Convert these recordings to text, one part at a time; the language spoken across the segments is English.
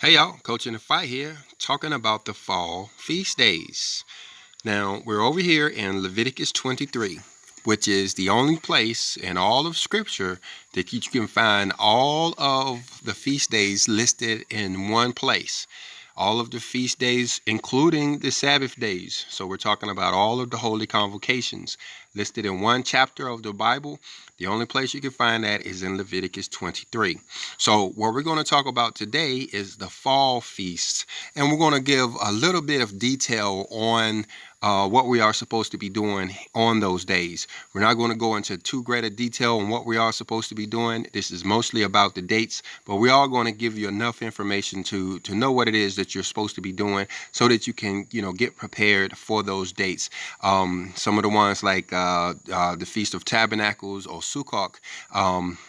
Hey y'all, Coach in the Fight here, talking about the fall feast days. Now, we're over here in Leviticus 23, which is the only place in all of Scripture that you can find all of the feast days listed in one place. All of the feast days, including the Sabbath days. So we're talking about all of the holy convocations listed in one chapter of the Bible. The only place you can find that is in Leviticus 23. So what we're going to talk about today is the fall feasts. And we're going to give a little bit of detail on what we are supposed to be doing on those days. We're not going to go into too great a detail on what we are supposed to be doing. This is mostly about the dates, but we are going to give you enough information to know what it is that you're supposed to be doing so that you can, get prepared for those dates. Some of the ones like the Feast of Tabernacles or Sukkot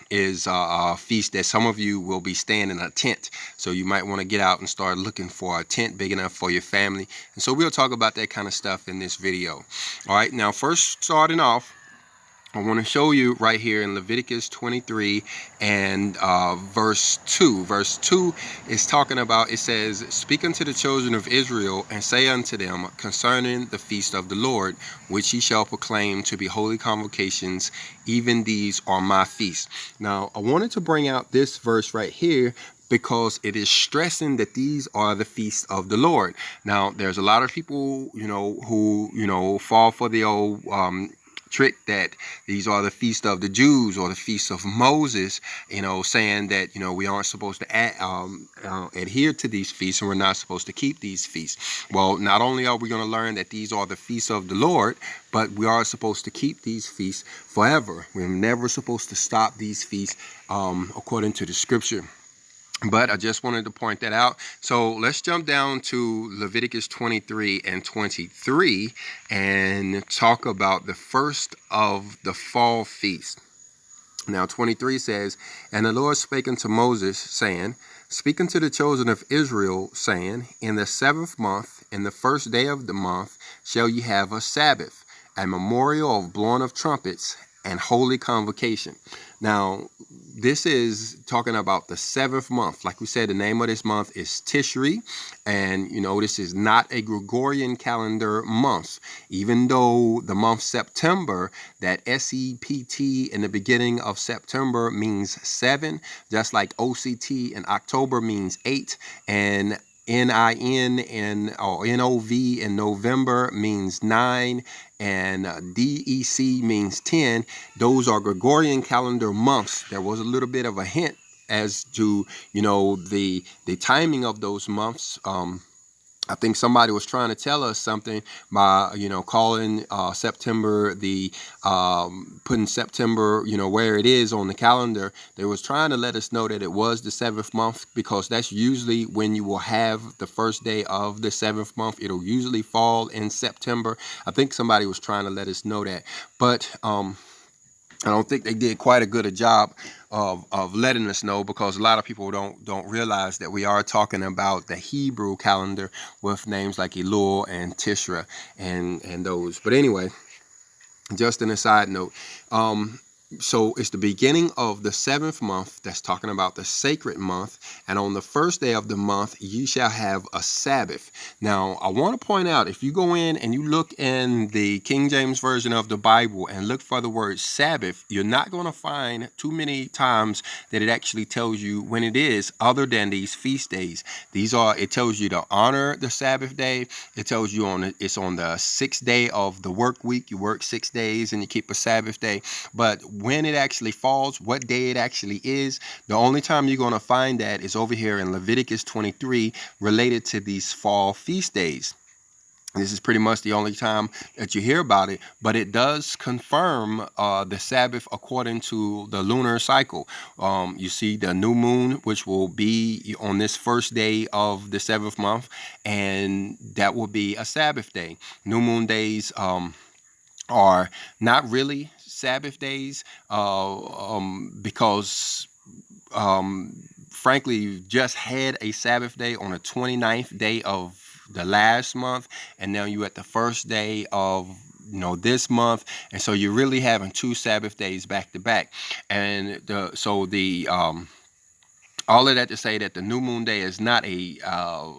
is a feast that some of you will be staying in a tent. So you might want to get out and start looking for a tent big enough for your family. And so we'll talk about that kind of stuff in this video. All right, now first starting off, I want to show you right here in Leviticus 23 and verse 2. Verse 2 is talking about, it says, "Speak unto the children of Israel, and say unto them concerning the feast of the Lord, which ye shall proclaim to be holy convocations, even these are my feasts." Now, I wanted to bring out this verse right here because it is stressing that these are the feasts of the Lord. Now, there's a lot of people, who fall for the old trick that these are the feast of the Jews or the feast of Moses, saying that, we aren't supposed to adhere to these feasts and we're not supposed to keep these feasts. Well, not only are we going to learn that these are the feasts of the Lord, but we are supposed to keep these feasts forever. We're never supposed to stop these feasts according to the scripture. But I just wanted to point that out. So let's jump down to Leviticus 23 and 23 and talk about the first of the fall feast. Now 23 says, "And the Lord spake unto Moses, saying, Speak unto the children of Israel, saying, In the 7th month, in the first day of the month, shall ye have a Sabbath, a memorial of blowing of trumpets, and holy convocation." Now, this is talking about the 7th month. Like we said, the name of this month is Tishri. And, this is not a Gregorian calendar month. Even though the month September, that SEPT in the beginning of September means 7, just like OCT in October means 8, and NIN or NOV in November means 9, and DEC means 10. Those are Gregorian calendar months. There was a little bit of a hint as to, the timing of those months. I think somebody was trying to tell us something by, calling September putting September, where it is on the calendar. They was trying to let us know that it was the 7th month, because that's usually when you will have the first day of the 7th month. It'll usually fall in September. I think somebody was trying to let us know that, but I don't think they did quite a good a job of letting us know, because a lot of people don't realize that we are talking about the Hebrew calendar with names like Elul and Tishra and those. But anyway, just in a side note, so it's the beginning of the 7th month. That's talking about the sacred month. And on the first day of the month, you shall have a Sabbath. Now, I want to point out, if you go in and you look in the King James Version of the Bible and look for the word Sabbath, you're not going to find too many times that it actually tells you when it is, other than these feast days. It tells you to honor the Sabbath day. It tells you it's on the 6th day of the work week. You work 6 days and you keep a Sabbath day. But when it actually falls, what day it actually is, the only time you're going to find that is over here in Leviticus 23, related to these fall feast days. This is pretty much the only time that you hear about it, but it does confirm the Sabbath according to the lunar cycle. You see the new moon, which will be on this first day of the 7th month, and that will be a Sabbath day. New moon days are not really Sabbath days because frankly, you just had a Sabbath day on the 29th day of the last month, and now you're at the first day of this month, and so you're really having 2 Sabbath days back to back. And the All of that to say that the new moon day is not a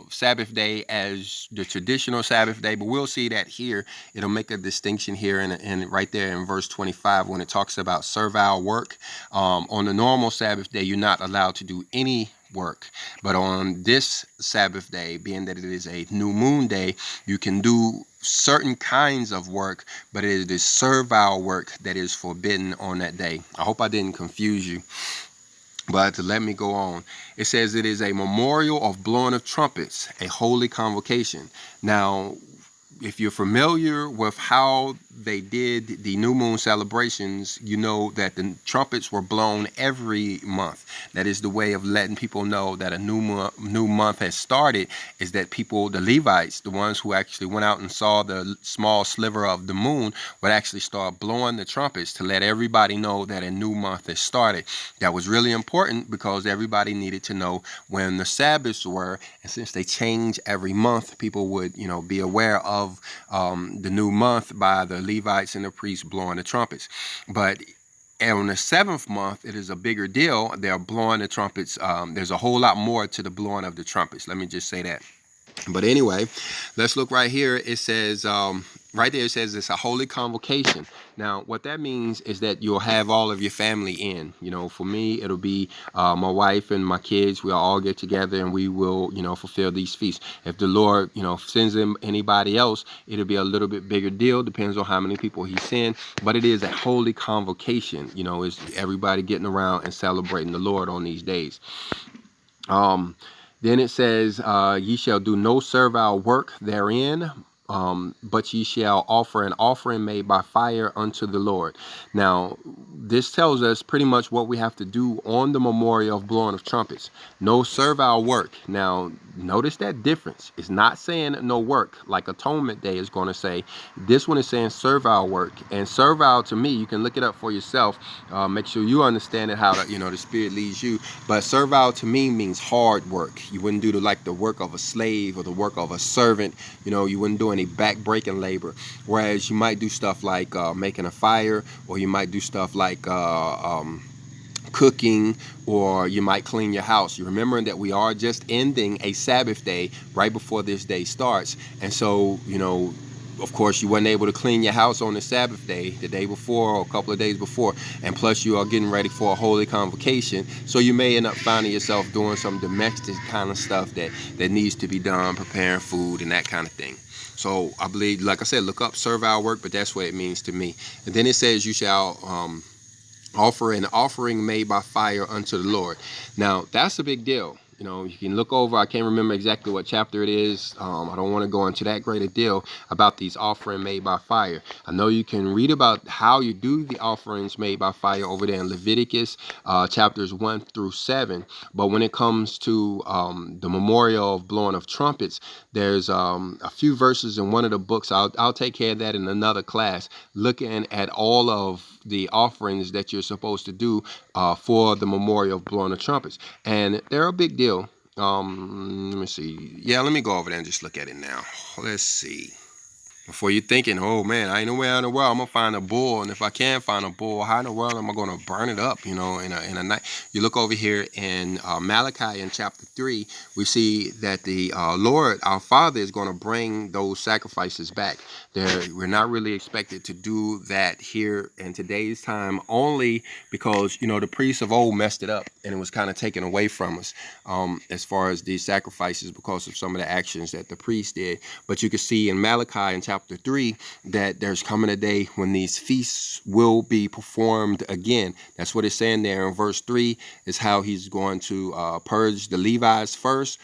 Sabbath day as the traditional Sabbath day, but we'll see that here. It'll make a distinction here and right there in verse 25 when it talks about servile work. On the normal Sabbath day, you're not allowed to do any work, but on this Sabbath day, being that it is a new moon day, you can do certain kinds of work, but it is servile work that is forbidden on that day. I hope I didn't confuse you. But to let me go on, it says it is a memorial of blowing of trumpets, a holy convocation. Now, if you're familiar with how they did the new moon celebrations, you know that the trumpets were blown every month. That is the way of letting people know that a new month has started, is that people, the Levites, the ones who actually went out and saw the small sliver of the moon, would actually start blowing the trumpets to let everybody know that a new month has started. That was really important because everybody needed to know when the Sabbaths were, and since they change every month, people would, be aware of the new month by the Levites and the priests blowing the trumpets. But on the 7th month, it is a bigger deal. They're blowing the trumpets. There's a whole lot more to the blowing of the trumpets. Let me just say that. But anyway, let's look right here. It says, right there, it says it's a holy convocation. Now, what that means is that you'll have all of your family in. For me, it'll be my wife and my kids. We'll all get together and we will, fulfill these feasts. If the Lord, sends them anybody else, it'll be a little bit bigger deal. Depends on how many people he sends. But it is a holy convocation. It's everybody getting around and celebrating the Lord on these days. Then it says, ye shall do no servile work therein, but ye shall offer an offering made by fire unto the Lord. Now, this tells us pretty much what we have to do on the memorial of blowing of trumpets. No servile work. Now, notice that difference. It's not saying no work like Atonement Day is going to say. This one is saying servile work. And servile, to me, you can look it up for yourself. Make sure you understand it, how the Spirit leads you. But servile to me means hard work. You wouldn't do the work of a slave or the work of a servant. You wouldn't do any back-breaking labor. Whereas you might do stuff like making a fire, or you might do stuff like cooking, or you might clean your house. You're remembering that we are just ending a Sabbath day right before this day starts. And so, of course, you weren't able to clean your house on the Sabbath day, the day before or a couple of days before. And plus, you are getting ready for a holy convocation. So you may end up finding yourself doing some domestic kind of stuff that needs to be done, preparing food and that kind of thing. So I believe, like I said, look up servile work, but that's what it means to me. And then it says you shall offer an offering made by fire unto the Lord. Now, that's a big deal. You can look over, I can't remember exactly what chapter it is. I don't want to go into that great a deal about these offering made by fire. I know you can read about how you do the offerings made by fire over there in Leviticus chapters 1 through 7. But when it comes to the memorial of blowing of trumpets, there's a few verses in one of the books. I'll take care of that in another class, looking at all of the offerings that you're supposed to do for the memorial of blowing the trumpets. And they're a big deal. Let me see. Yeah, let me go over there and just look at it now. Let's see. Before you're thinking, oh man, I ain't nowhere in the world I'm gonna find a bull, and if I can find a bull, how in the world am I gonna burn it up? In a night. You look over here in Malachi in chapter 3, we see that the Lord, our Father, is gonna bring those sacrifices back. We're not really expected to do that here in today's time, only because the priests of old messed it up and it was kind of taken away from us as far as these sacrifices because of some of the actions that the priests did. But you can see in Malachi in chapter 3 that there's coming a day when these feasts will be performed again. That's what it's saying there in verse 3, is how he's going to purge the Levites first,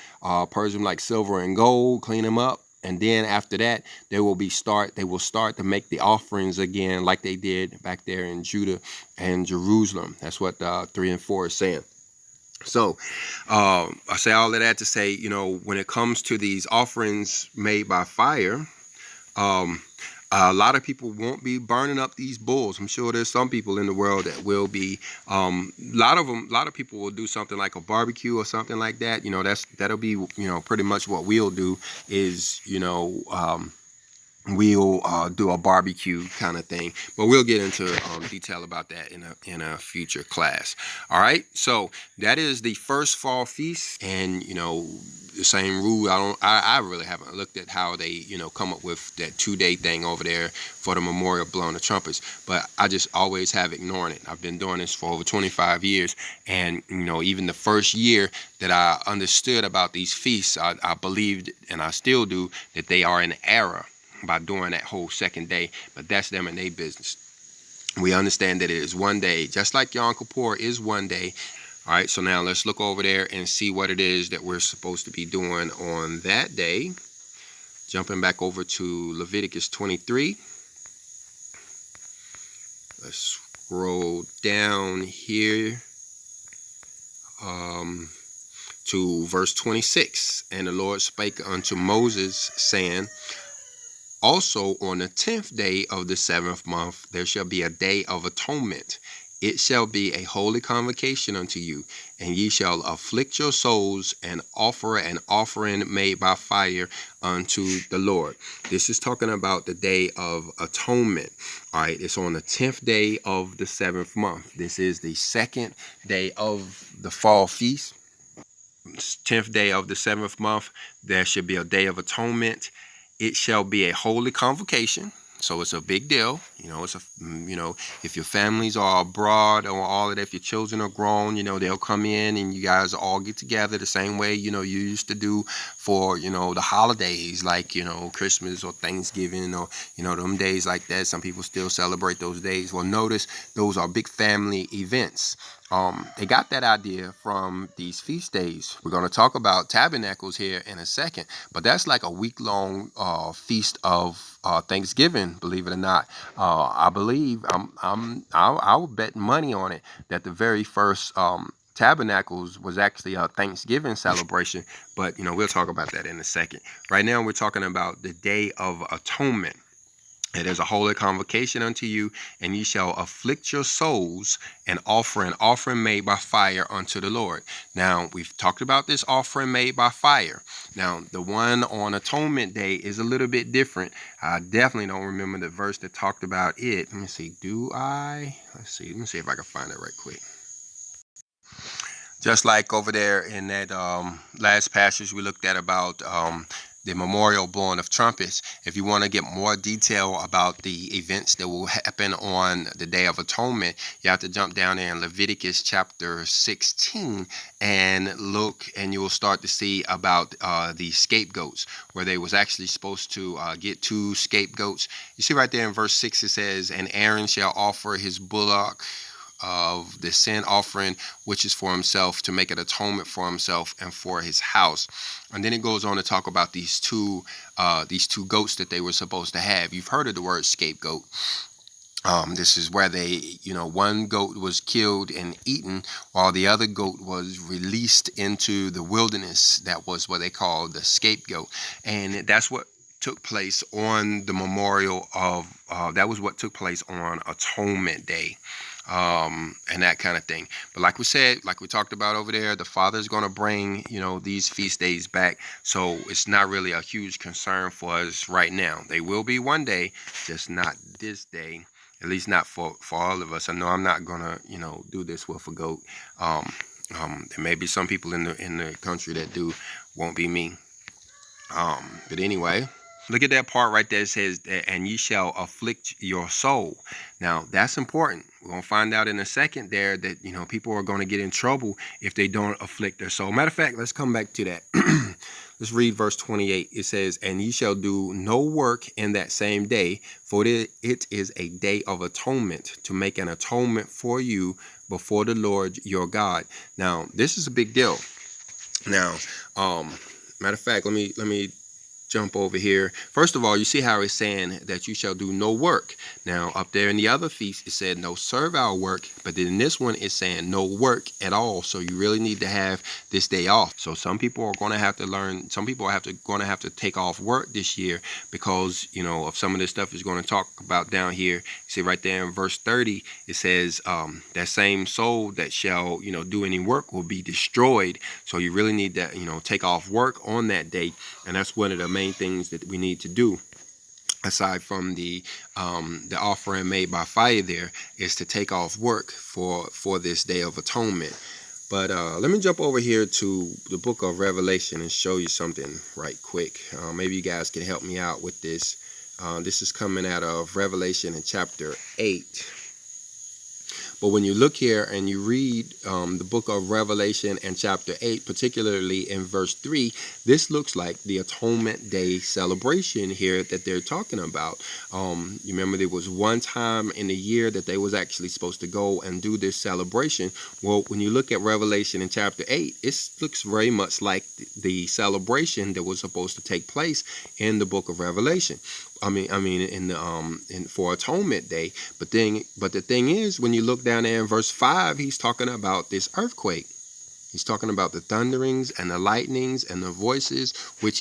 purge them like silver and gold, clean them up. And then after that, they will start to make the offerings again like they did back there in Judah and Jerusalem. That's what 3 and 4 is saying. So I say all of that to say, when it comes to these offerings made by fire, a lot of people won't be burning up these bulls. I'm sure there's some people in the world that will be. A lot of people will do something like a barbecue or something like that. That'll be, pretty much what we'll do is, we'll do a barbecue kind of thing, but we'll get into detail about that in a future class. All right, so that is the first fall feast, and the same rule. I really haven't looked at how they come up with that 2-day thing over there for the memorial blowing the trumpets, but I just always have ignored it. I've been doing this for over 25 years, and even the first year that I understood about these feasts, I believed, and I still do, that they are in error by doing that whole second day, but that's them and their business. We understand that it is one day, just like Yom Kippur is one day. All right, so now let's look over there and see what it is that we're supposed to be doing on that day. Jumping back over to Leviticus 23. Let's scroll down here to verse 26. And the Lord spake unto Moses, saying, also on the 10th day of the 7th month there shall be a day of atonement. It shall be a holy convocation unto you, and ye shall afflict your souls and offer an offering made by fire unto the Lord. This is talking about the day of atonement. All right, it's on the 10th day of the 7th month. This is the second day of the fall feast. 10th day of the 7th month, there should be a day of atonement. It shall be a holy convocation. So it's a big deal. It's if your families are abroad or all of that, if your children are grown, they'll come in and you guys all get together the same way, you used to do for, the holidays like, Christmas or Thanksgiving or, them days like that. Some people still celebrate those days. Well, notice those are big family events. They got that idea from these feast days. We're going to talk about Tabernacles here in a second, but that's like a week-long feast of Thanksgiving. Believe it or not, I believe I would bet money on it that the very first Tabernacles was actually a Thanksgiving celebration. But we'll talk about that in a second. Right now, we're talking about the Day of Atonement. It is a holy convocation unto you, and ye shall afflict your souls and offer an offering made by fire unto the Lord. Now, we've talked about this offering made by fire. Now, the one on Atonement Day is a little bit different. I definitely don't remember the verse that talked about it. Let me see. Let's see. Let me see if I can find it right quick. Just like over there in that last passage we looked at about the memorial blowing of trumpets. If you want to get more detail about the events that will happen on the Day of Atonement, you have to jump down there in Leviticus chapter 16 and look, and you will start to see about the scapegoats, where they was actually supposed to get 2 scapegoats. You see right there in verse 6 it says, and Aaron shall offer his bullock of the sin offering, which is for himself, to make an atonement for himself and for his house. And then it goes on to talk about these two goats that they were supposed to have. You've heard of the word scapegoat. This is where they, one goat was killed and eaten while the other goat was released into the wilderness. That was what they called the scapegoat. And that's what took place on the memorial of, that was what took place on Atonement Day. And that kind of thing. But like we said, like we talked about over there, the Father's going to bring, these feast days back. So it's not really a huge concern for us right now. They will be one day, just not this day, at least not for all of us. I know I'm not going to, do this with a goat. There may be some people in the country that do, won't be me. But anyway, look at that part right there. It says, and ye shall afflict your soul. Now, that's important. We're going to find out in a second there that, people are going to get in trouble if they don't afflict their soul. Matter of fact, let's come back to that. Let's read verse 28. It says, and ye shall do no work in that same day, for it is a day of atonement, to make an atonement for you before the Lord your God. Now, this is a big deal. Now, matter of fact, let me jump over here. First of all, you see how it's saying that you shall do no work. Now, up there in the other feast, it said no servile work, but then in this one, it's saying no work at all. So you really need to have this day off. So some people are going to have to learn, some people are going to have to take off work this year because, of some of this stuff is going to talk about down here. You see right there in verse 30, it says that same soul that shall, do any work will be destroyed. So you really need to, take off work on that day. And that's one of the main things that we need to do. aside from the offering made by fire, there is to take off work for this Day of Atonement. But let me jump over here to the book of Revelation and show you something right quick. Maybe you guys can help me out with this. This is coming out of Revelation in chapter 8. But when you look here and you read the book of Revelation and chapter 8, particularly in verse 3, this looks like the Atonement Day celebration here that they're talking about. You remember there was one time in the year that they was actually supposed to go and do this celebration. Well, when you look at Revelation in chapter 8, it looks very much like the celebration that was supposed to take place in the book of Revelation. I mean, in the for Atonement Day. But the thing is, when you look down there in verse 5, he's talking about this earthquake. He's talking about the thunderings and the lightnings and the voices which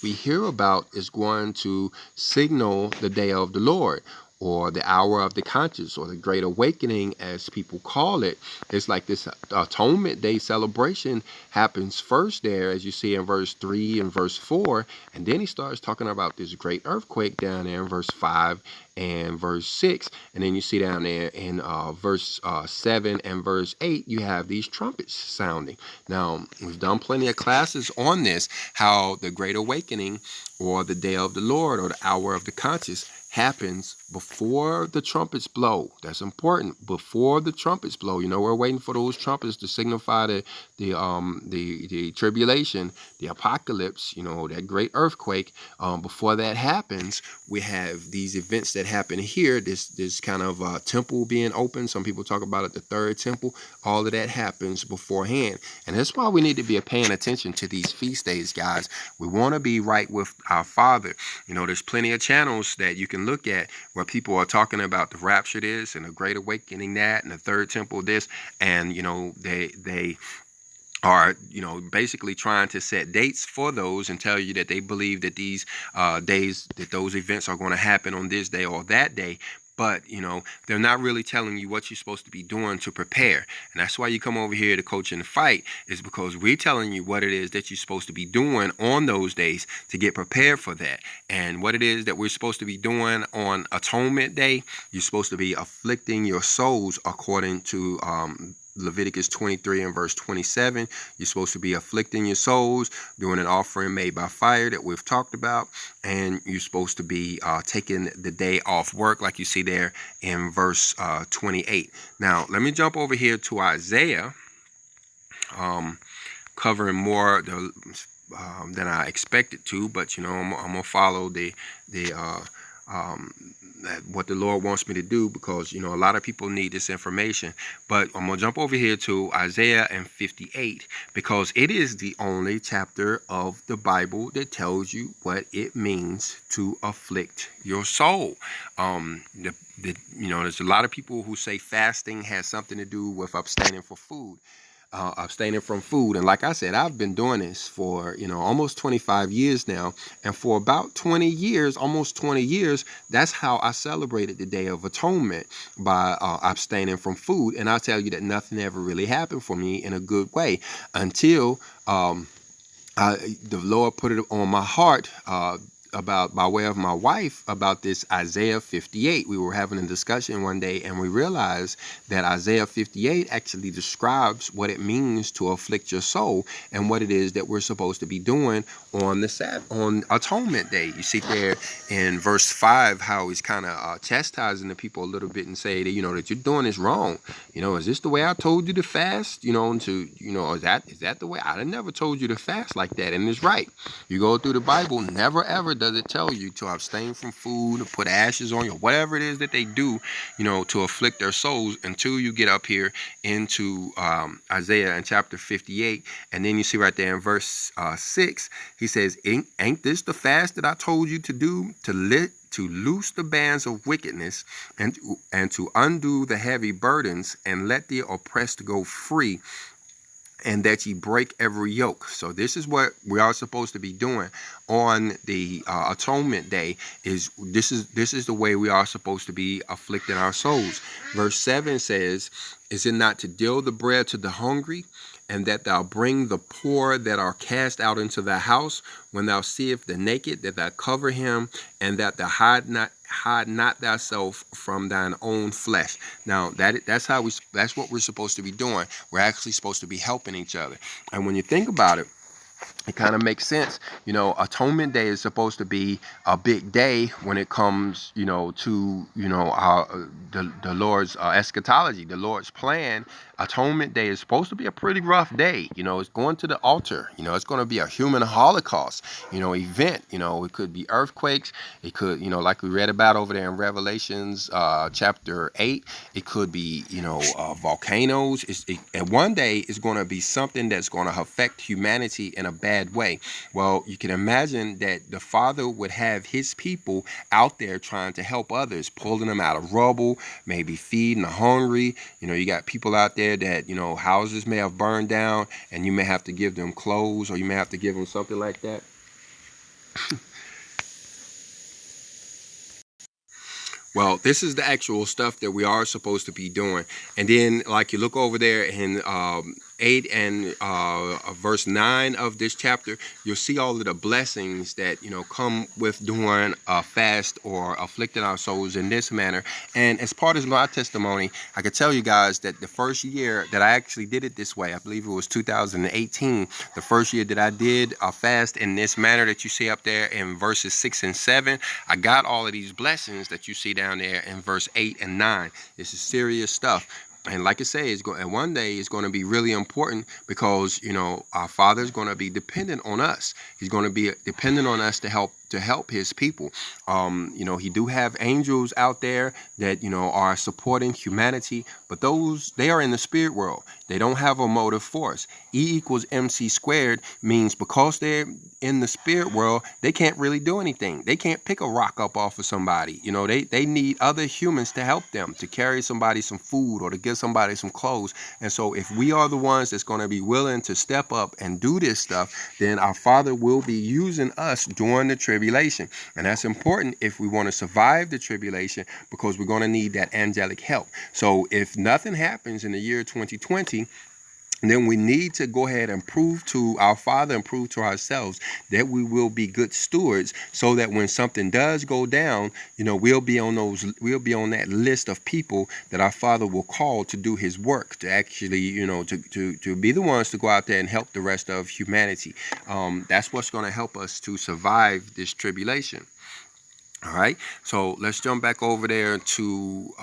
we hear about is going to signal the day of the Lord, or the hour of the conscience, or the great awakening, as people call it. It's like this Atonement Day celebration happens first there, as you see in verse 3 and verse 4, and then he starts talking about this great earthquake down there in verse 5 and verse 6, and then you see down there in verse 7 and verse 8, you have these trumpets sounding. Now, we've done plenty of classes on this, how the great awakening, or the day of the Lord, or the hour of the conscience, happens before the trumpets blow. That's important. Before the trumpets blow. You know, we're waiting for those trumpets to signify the tribulation, the apocalypse, you know, that great earthquake. Before that happens, we have these events that happen here. This kind of temple being opened. Some people talk about it, the third temple. All of that happens beforehand. And that's why we need to be paying attention to these feast days, guys. We want to be right with our Father. You know, there's plenty of channels that you can look at where people are talking about the rapture this and the great awakening that and the third temple this, and you know they are, you know, basically trying to set dates for those and tell you that they believe that these days, that those events are going to happen on this day or that day. But, you know, they're not really telling you what you're supposed to be doing to prepare. And that's why you come over here to Coach in the Fight, is because we're telling you what it is that you're supposed to be doing on those days to get prepared for that. And what it is that we're supposed to be doing on Atonement Day, you're supposed to be afflicting your souls according to Leviticus 23 and verse 27. You're supposed to be afflicting your souls, doing an offering made by fire that we've talked about, and you're supposed to be taking the day off work, like you see there in verse 28. Now, let me jump over here to Isaiah, covering more than I expected to, but you know, I'm gonna follow what the Lord wants me to do, because you know a lot of people need this information. But I'm gonna jump over here to Isaiah and 58, because it is the only chapter of the Bible that tells you what it means to afflict your soul. You know, there's a lot of people who say fasting has something to do with abstaining from food. Abstaining from food. And like I said, I've been doing this for, you know, almost 25 years now. And for about 20 years, almost 20 years, that's how I celebrated the Day of Atonement, by abstaining from food. And I'll tell you that nothing ever really happened for me in a good way until the Lord put it on my heart, about, by way of my wife, about this Isaiah 58. We were having a discussion one day, and we realized that Isaiah 58 actually describes what it means to afflict your soul and what it is that we're supposed to be doing on the Sabbath, on Atonement Day. You see there in verse 5 how he's kind of chastising the people a little bit and say that, you know, that you're doing this wrong. You know, is this the way I told you to fast? You know, is that the way? I never told you to fast like that. And it's right. You go through the Bible, never ever does it tell you to abstain from food, or put ashes on you, or whatever it is that they do, you know, to afflict their souls, until you get up here into Isaiah in chapter 58. And then you see right there in verse 6, he says, ain't this the fast that I told you to do, to loose the bands of wickedness, and to undo the heavy burdens, and let the oppressed go free, and that ye break every yoke. So this is what we are supposed to be doing on the Atonement Day. This is the way we are supposed to be afflicting our souls. Verse 7 says, is it not to deal the bread to the hungry, and that thou bring the poor that are cast out into thy house, when thou seest the naked, that thou cover him, and that thou hide not thyself from thine own flesh. Now that's what we're supposed to be doing. We're actually supposed to be helping each other. And when you think about it, it kind of makes sense. Atonement Day is supposed to be a big day when it comes, to, the Lord's eschatology, the Lord's plan. Atonement Day is supposed to be a pretty rough day. It's going to the altar. It's going to be a human holocaust, event. It could be earthquakes. It could, like we read about over there in Revelations chapter 8. It could be, volcanoes. And one day it's going to be something that's going to affect humanity in a bad way. Well, you can imagine that the Father would have his people out there trying to help others, pulling them out of rubble, maybe feeding the hungry. You got people out there that, houses may have burned down, and you may have to give them clothes, or you may have to give them something like that. Well, this is the actual stuff that we are supposed to be doing. And then, like, you look over there in 8 and verse 9 of this chapter, you'll see all of the blessings that, come with doing a fast or afflicting our souls in this manner. And as part of my testimony, I could tell you guys that the first year that I actually did it this way, I believe it was 2018, the first year that I did a fast in this manner that you see up there in verses 6 and 7, I got all of these blessings that you see down there in verse 8 and 9. This is serious stuff. And like I say, and one day it's going to be really important, because our Father is going to be dependent on us. He's going to be dependent on us to help his people. He do have angels out there that are supporting humanity, but they are in the spirit world. They don't have a motive force. E equals MC squared means because they're in the spirit world, they can't really do anything. They can't pick a rock up off of somebody. They need other humans to help them, to carry somebody some food or to give somebody some clothes. And so if we are the ones that's going to be willing to step up and do this stuff, then our Father will be using us during the tribulation. And that's important if we want to survive the tribulation, because we're going to need that angelic help. So if nothing happens in the year 2020, then we need to go ahead and prove to our Father and prove to ourselves that we will be good stewards, so that when something does go down, we'll be on that list of people that our Father will call to do his work, to actually, to be the ones to go out there and help the rest of humanity. That's what's going to help us to survive this tribulation. All right, so let's jump back over there to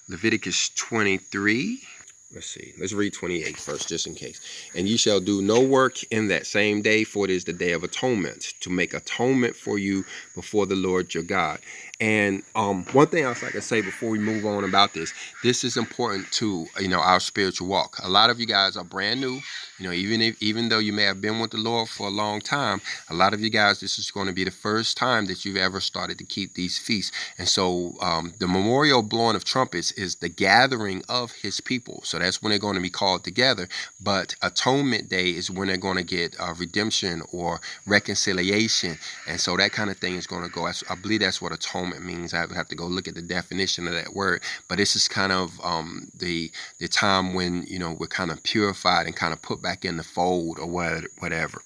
Leviticus 23. Let's see. Let's read 28 first, just in case. And ye shall do no work in that same day, for it is the day of atonement, to make atonement for you before the Lord your God. And one thing else I can say before we move on about this is important to our spiritual walk. A lot of you guys are brand new. Even though you may have been with the Lord for a long time, a lot of you guys, this is going to be the first time that you've ever started to keep these feasts. And so the memorial blowing of trumpets is the gathering of his people. So that's when they're going to be called together. But Atonement Day is when they're going to get redemption or reconciliation. And so that kind of thing is going to go. I believe that's what atonement means. I have to go look at the definition of that word. But this is kind of the time when, we're kind of purified and kind of put back in the fold or whatever.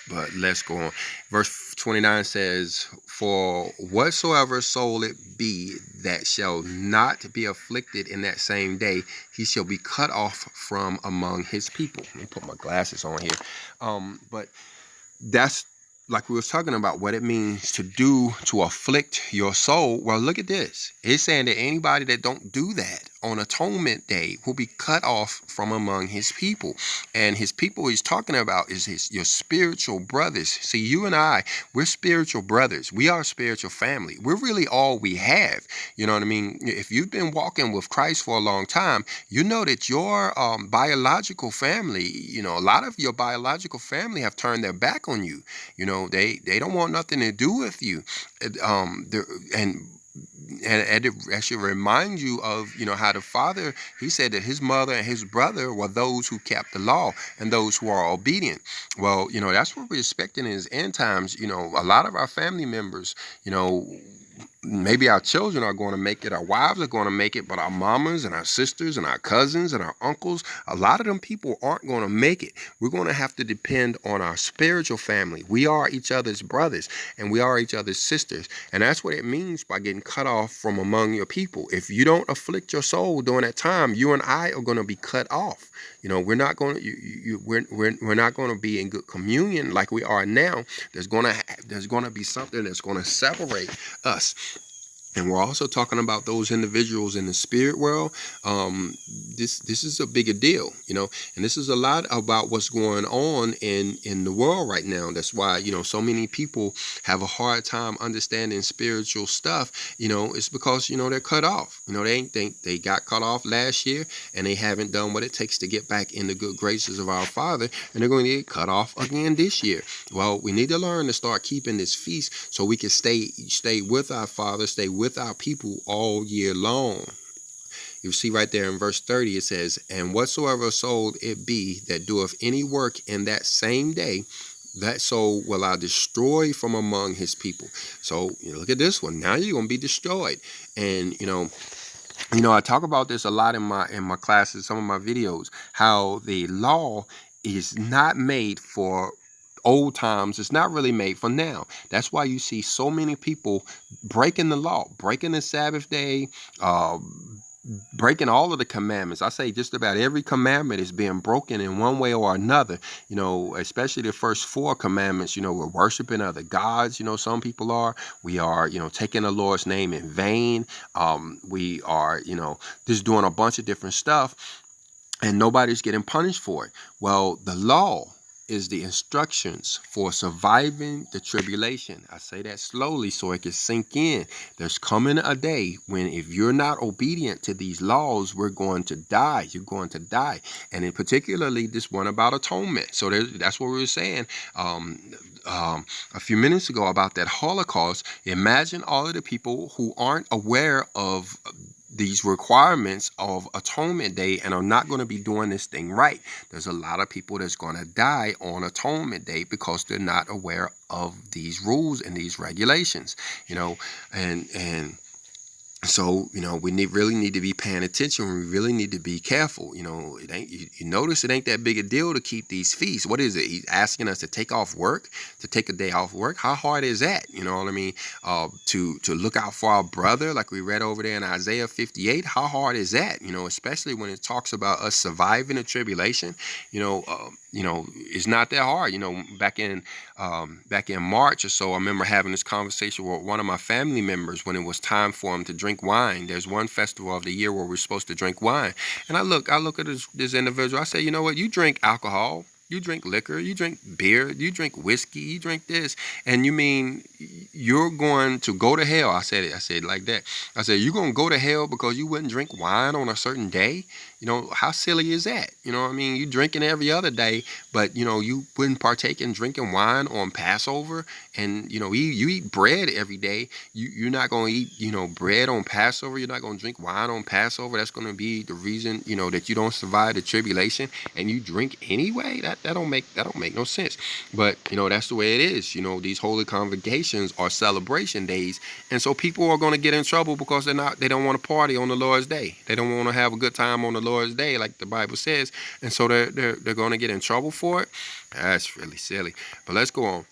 But let's go on. Verse 29 says, for whatsoever soul it be that shall not be afflicted in that same day, he shall be cut off from among his people. Let me put my glasses on here. But that's, like we was talking about, what it means to afflict your soul. Well, look at this. It's saying that anybody that don't do that on Atonement Day will be cut off from among his people. And his people he's talking about is your spiritual brothers. See, you and I, we're spiritual brothers. We are a spiritual family. We're really all we have. You know what I mean? If you've been walking with Christ for a long time, you know that your biological family, a lot of your biological family have turned their back on you. They don't want nothing to do with you. And it should remind you of, how the Father, he said that his mother and his brother were those who kept the law and those who are obedient. Well, that's what we're expecting in his end times. A lot of our family members, maybe our children are going to make it, our wives are going to make it, but our mamas and our sisters and our cousins and our uncles, a lot of them people aren't going to make it. We're going to have to depend on our spiritual family. We are each other's brothers and we are each other's sisters. And that's what it means by getting cut off from among your people. If you don't afflict your soul during that time, you and I are going to be cut off. We're not going to we're not going to be in good communion like we are now. There's going to be something that's going to separate us. And we're also talking about those individuals in the spirit world. This is a bigger deal, and this is a lot about what's going on in the world right now. That's why, so many people have a hard time understanding spiritual stuff. It's because, they're cut off. They got cut off last year and they haven't done what it takes to get back in the good graces of our Father. And they're going to get cut off again this year. Well, we need to learn to start keeping this feast so we can stay with our Father, stay with our people all year long. You see right there in verse 30, it says, "And whatsoever soul it be that doeth any work in that same day, that soul will I destroy from among his people." So look at this one. Now you're going to be destroyed. And I talk about this a lot in my classes, some of my videos, how the law is not made for old times. It's not really made for now. That's why you see so many people breaking the law, breaking the Sabbath day, breaking all of the commandments. I say just about every commandment is being broken in one way or another, especially the first 4 commandments. We're worshiping other gods. Some people are. We are, taking the Lord's name in vain. We are, just doing a bunch of different stuff, and nobody's getting punished for it. Well, the law is the instructions for surviving the tribulation. I say that slowly so it can sink in. There's coming a day when if you're not obedient to these laws, we're going to die. You're going to die. And in particularly this one about atonement. So that's what we were saying a few minutes ago about that Holocaust. Imagine all of the people who aren't aware of these requirements of Atonement Day and are not going to be doing this thing right. There's a lot of people that's going to die on Atonement Day because they're not aware of these rules and these regulations, and so, we really need to be paying attention. We really need to be careful. It ain't, you notice it ain't that big a deal to keep these feasts. What is it? He's asking us to take off work, to take a day off work. How hard is that? You know what I mean? To look out for our brother, like we read over there in Isaiah 58. How hard is that? Especially when it talks about us surviving the tribulation. It's not that hard. Back in March or so, I remember having this conversation with one of my family members when it was time for him to drink wine. There's one festival of the year where we're supposed to drink wine. And I look at this individual. I say, you know what? You drink alcohol. You drink liquor, you drink beer, you drink whiskey, you drink this, and you mean you're going to go to hell? I said it like that. I said, you're going to go to hell because you wouldn't drink wine on a certain day? How silly is that? You drinking every other day, but, you wouldn't partake in drinking wine on Passover, and, you eat bread every day. You're not going to eat, bread on Passover. You're not going to drink wine on Passover. That's going to be the reason, that you don't survive the tribulation, and you drink anyway? That don't make no sense. But, that's the way it is. These holy convocations are celebration days, and so people are going to get in trouble because they don't want to party on the Lord's day. They don't want to have a good time on the Lord's day, like the Bible says, and so they're going to get in trouble for it. That's really silly. But let's go on.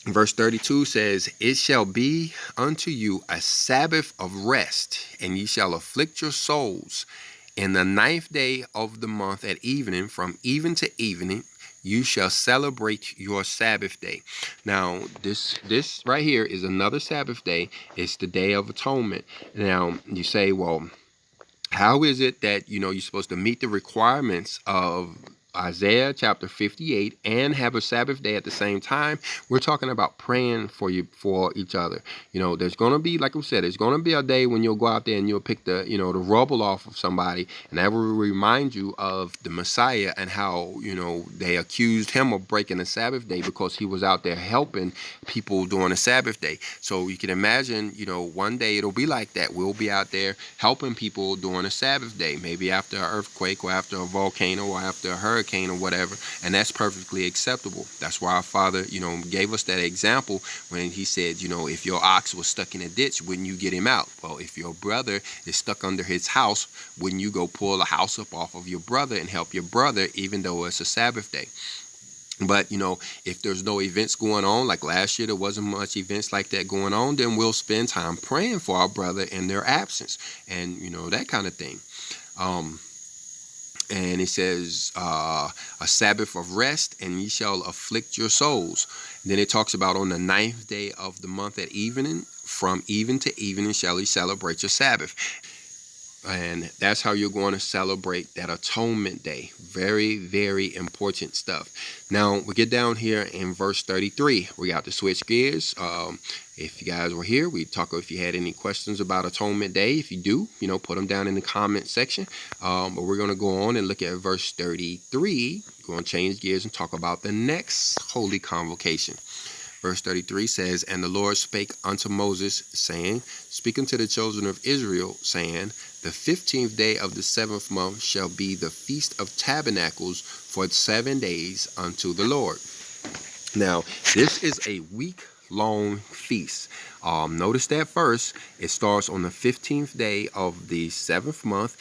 Verse 32 says, "It shall be unto you a Sabbath of rest, and ye shall afflict your souls. In the 9th day of the month at evening, from even to evening, you shall celebrate your Sabbath day." Now, this right here is another Sabbath day. It's the Day of Atonement. Now, you say, well, how is it that, you're supposed to meet the requirements of Isaiah chapter 58 and have a Sabbath day at the same time? We're talking about praying for each other. There's going to be, like I said, there's going to be a day when you'll go out there and you'll pick the rubble off of somebody, and that will remind you of the Messiah and how, they accused him of breaking the Sabbath day because he was out there helping people during the Sabbath day. So you can imagine, one day it'll be like that. We'll be out there helping people during a Sabbath day, maybe after an earthquake or after a volcano or after a hurricane. hurricane or whatever, and that's perfectly acceptable. That's why our Father, gave us that example when he said, if your ox was stuck in a ditch, wouldn't you get him out? Well, if your brother is stuck under his house, wouldn't you go pull the house up off of your brother and help your brother, even though it's a Sabbath day? But, if there's no events going on, like last year, there wasn't much events like that going on, then we'll spend time praying for our brother in their absence and, that kind of thing. And it says, a Sabbath of rest, and ye shall afflict your souls. And then it talks about on the 9th day of the month at evening, from even to evening shall ye celebrate your Sabbath. And that's how you're going to celebrate that Atonement Day. Very, very important stuff. Now, we get down here in verse 33. We got to switch gears. If you guys were here, we talk if you had any questions about Atonement Day. If you do, put them down in the comment section. But we're going to go on and look at verse 33. We're going to change gears and talk about the next holy convocation. Verse 33 says, And the Lord spake unto Moses, saying, Speak unto the children of Israel, saying, The 15th day of the 7th month shall be the Feast of Tabernacles for 7 days unto the Lord. Now, this is a week-long feast. Notice that first, it starts on the 15th day of the 7th month.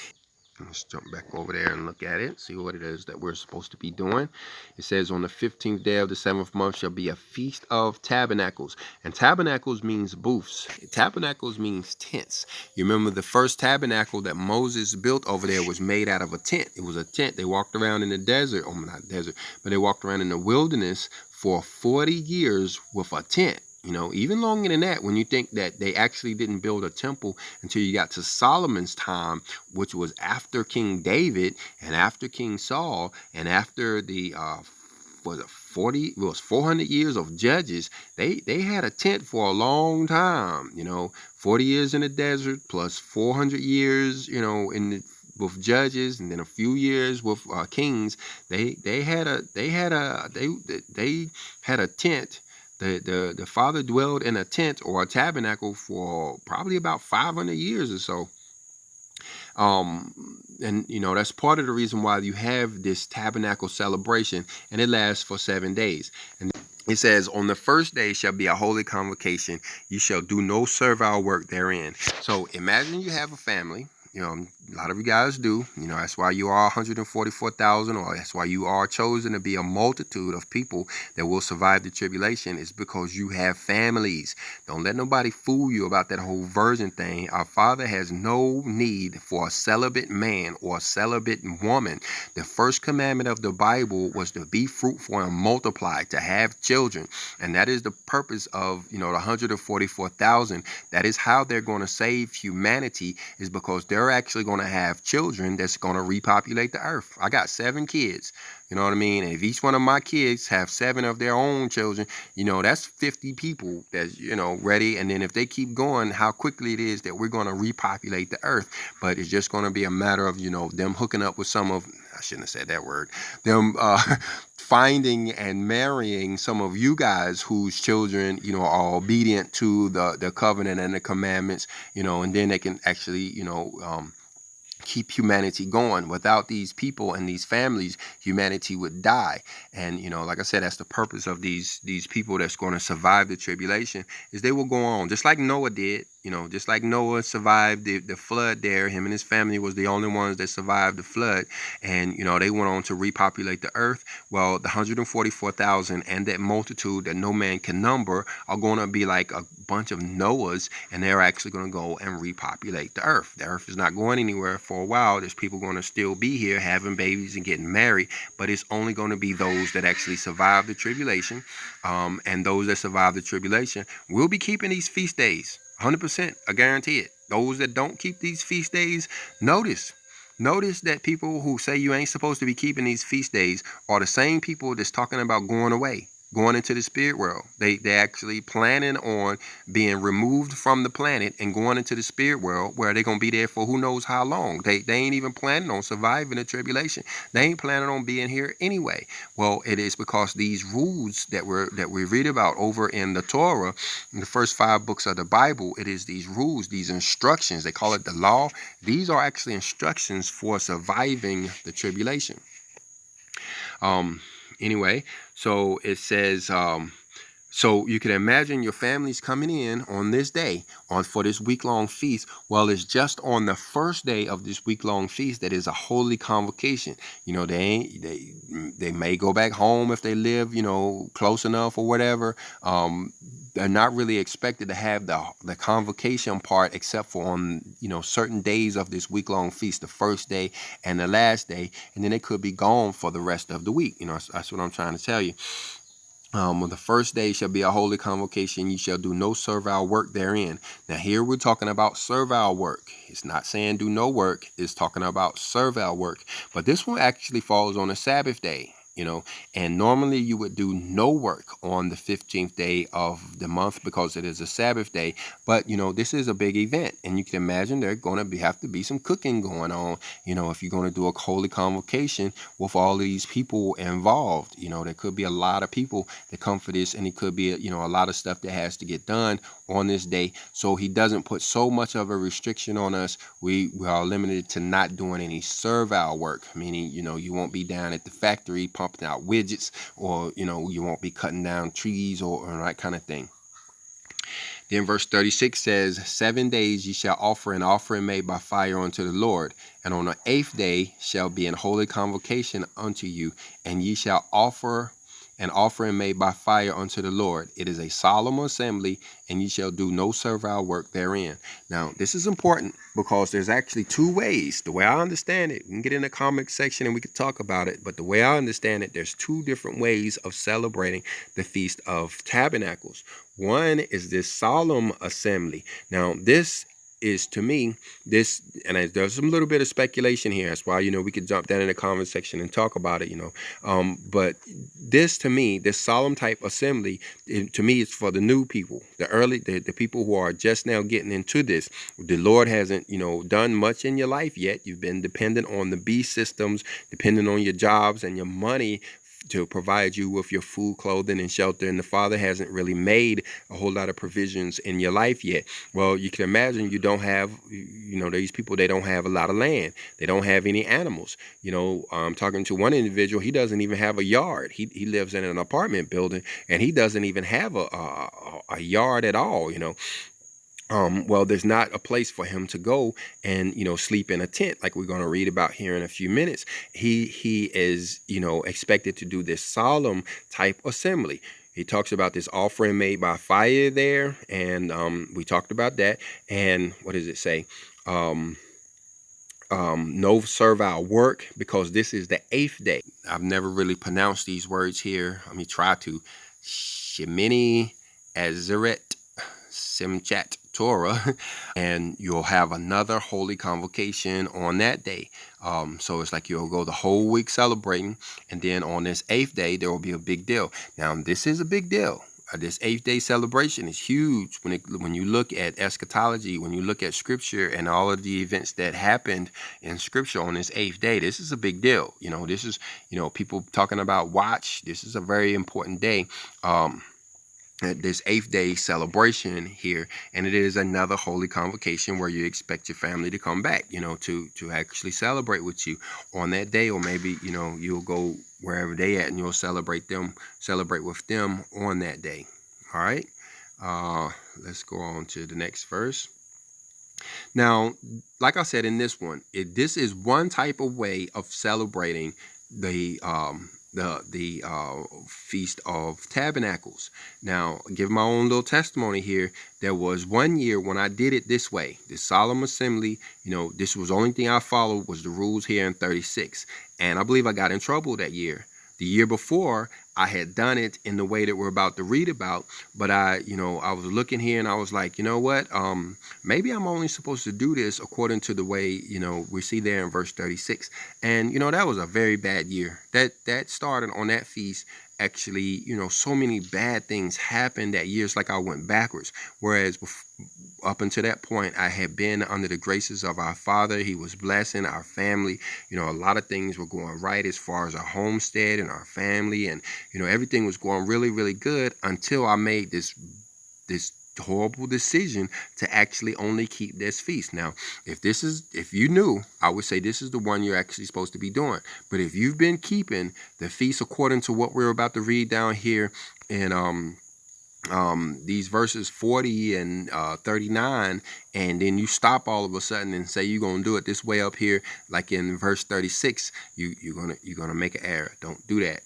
Let's jump back over there and look at it, see what it is that we're supposed to be doing. It says on the 15th day of the 7th month shall be a Feast of Tabernacles. And tabernacles means booths. Tabernacles means tents. You remember the first tabernacle that Moses built over there was made out of a tent. It was a tent. They walked around in the desert, not desert, but they walked around in the wilderness for 40 years with a tent. Even longer than that, when you think that they actually didn't build a temple until you got to Solomon's time, which was after King David and after King Saul and after the 400 years of judges, they had a tent for a long time. 40 years in the desert plus 400 years, with judges, and then a few years with kings. They had a tent. The Father dwelled in a tent or a tabernacle for probably about 500 years or so. And that's part of the reason why you have this tabernacle celebration, and it lasts for 7 days. And it says, on the first day shall be a holy convocation. You shall do no servile work therein. So imagine you have a family. A lot of you guys do. That's why you are 144,000, or that's why you are chosen to be a multitude of people that will survive the tribulation, is because you have families. Don't let nobody fool you about that whole virgin thing. Our Father has no need for a celibate man or a celibate woman. The first commandment of the Bible was to be fruitful and multiply, to have children. And that is the purpose of, the 144,000. That is how they're going to save humanity, is because they're actually going to have children that's going to repopulate the earth. I got 7 kids. You know what I mean? And if each one of my kids have 7 of their own children, that's 50 people that's, ready. And then if they keep going, how quickly it is that we're going to repopulate the earth. But it's just going to be a matter of, them hooking up with some of, I shouldn't have said that word, them finding and marrying some of you guys whose children, are obedient to the covenant and the commandments, and then they can actually, keep humanity going. Without these people and these families, humanity would die. And like I said, that's the purpose of these people that's going to survive the tribulation, is they will go on just like Noah did. Just like Noah survived the flood there, him and his family was the only ones that survived the flood. And, they went on to repopulate the earth. Well, the 144,000 and that multitude that no man can number are going to be like a bunch of Noahs, and they're actually going to go and repopulate the earth. The earth is not going anywhere for a while. There's people going to still be here having babies and getting married, but it's only going to be those that actually survive the tribulation. And those that survive the tribulation will be keeping these feast days. 100%, I guarantee it. Those that don't keep these feast days, notice that people who say you ain't supposed to be keeping these feast days are the same people that's talking about going away, going into the spirit world. They actually planning on being removed from the planet and going into the spirit world, where they're going to be there for who knows how long. They ain't even planning on surviving the tribulation. They ain't planning on being here anyway. Well, it is because these rules that we read about over in the Torah, in the first 5 books of the Bible, it is these rules, these instructions. They call it the law. These are actually instructions for surviving the tribulation. Anyway, so it says, so you can imagine your family's coming in on this day for this week-long feast. Well, it's just on the first day of this week-long feast that is a holy convocation. You know, they may go back home if they live, close enough or whatever. They're not really expected to have the convocation part except for on, certain days of this week-long feast, the first day and the last day, and then they could be gone for the rest of the week. That's what I'm trying to tell you. On the first day shall be a holy convocation. You shall do no servile work therein. Now here we're talking about servile work. It's not saying do no work. It's talking about servile work. But this one actually falls on a Sabbath day. And normally you would do no work on the 15th day of the month because it is a Sabbath day. But, this is a big event, and you can imagine there's going to have to be some cooking going on, if you're going to do a holy convocation with all these people involved. There could be a lot of people that come for this, and it could be, a lot of stuff that has to get done on this day. So he doesn't put so much of a restriction on us. We are limited to not doing any servile work, meaning, you won't be down at the factory pumping out widgets, or, you won't be cutting down trees or that kind of thing. Then verse 36 says, 7 days ye shall offer an offering made by fire unto the Lord, and on the 8th day shall be an holy convocation unto you, and ye shall offer an offering made by fire unto the Lord. It is a solemn assembly, and ye shall do no servile work therein. Now, this is important because there's actually two ways. The way I understand it, we can get in the comment section and we can talk about it, but the way I understand it, there's two different ways of celebrating the Feast of Tabernacles. One is this solemn assembly. Now, this is, to me, this, and there's some little bit of speculation here. That's why, we could jump down in the comment section and talk about it, but this, to me, this solemn type assembly, to me, it's for the new people, the people who are just now getting into this. The Lord hasn't, done much in your life yet. You've been dependent on the beast systems, dependent on your jobs and your money to provide you with your food, clothing, and shelter, and the Father hasn't really made a whole lot of provisions in your life yet. Well, you can imagine you don't have, these people, they don't have a lot of land. They don't have any animals. I'm talking to one individual, he doesn't even have a yard. He lives in an apartment building, and he doesn't even have a yard at all, Well, there's not a place for him to go and, sleep in a tent like we're going to read about here in a few minutes. He is, expected to do this solemn type assembly. He talks about this offering made by fire there, and we talked about that. And what does it say? No servile work, because this is the 8th day. I've never really pronounced these words here. Let me try to. Shemini Azeret Simchat Torah, and you'll have another holy convocation on that day. So it's like you'll go the whole week celebrating, and then on this 8th day there will be a big deal. Now, this is a big deal. This 8th day celebration is huge when you look at eschatology, when you look at scripture and all of the events that happened in scripture on this 8th day. This is a big deal. This is, people talking about watch. This is a very important day. This 8th day celebration here, and it is another holy convocation where you expect your family to come back, to actually celebrate with you on that day, or maybe you'll go wherever they at and you'll celebrate with them on that day. All right, let's go on to the next verse. Now, like I said in this one, this is one type of way of celebrating the Feast of Tabernacles. Now, give my own little testimony here. There was one year when I did it this way, this solemn assembly. This was the only thing I followed was the rules here in 36, and I believe I got in trouble that year. The year before, I had done it in the way that we're about to read about, but I was looking here and I was like, what? Maybe I'm only supposed to do this according to the way, we see there in verse 36. And, that was a very bad year. That started on that feast. Actually, so many bad things happened that year. It's like I went backwards. Whereas up until that point, I had been under the graces of our Father. He was blessing our family. A lot of things were going right as far as our homestead and our family. And, everything was going really, really good until I made this horrible decision to actually only keep this feast. Now, if you knew, I would say this is the one you're actually supposed to be doing. But if you've been keeping the feast according to what we're about to read down here in these verses 40 and 39, and then you stop all of a sudden and say you're gonna do it this way up here, like in verse 36, you're gonna make an error. Don't do that.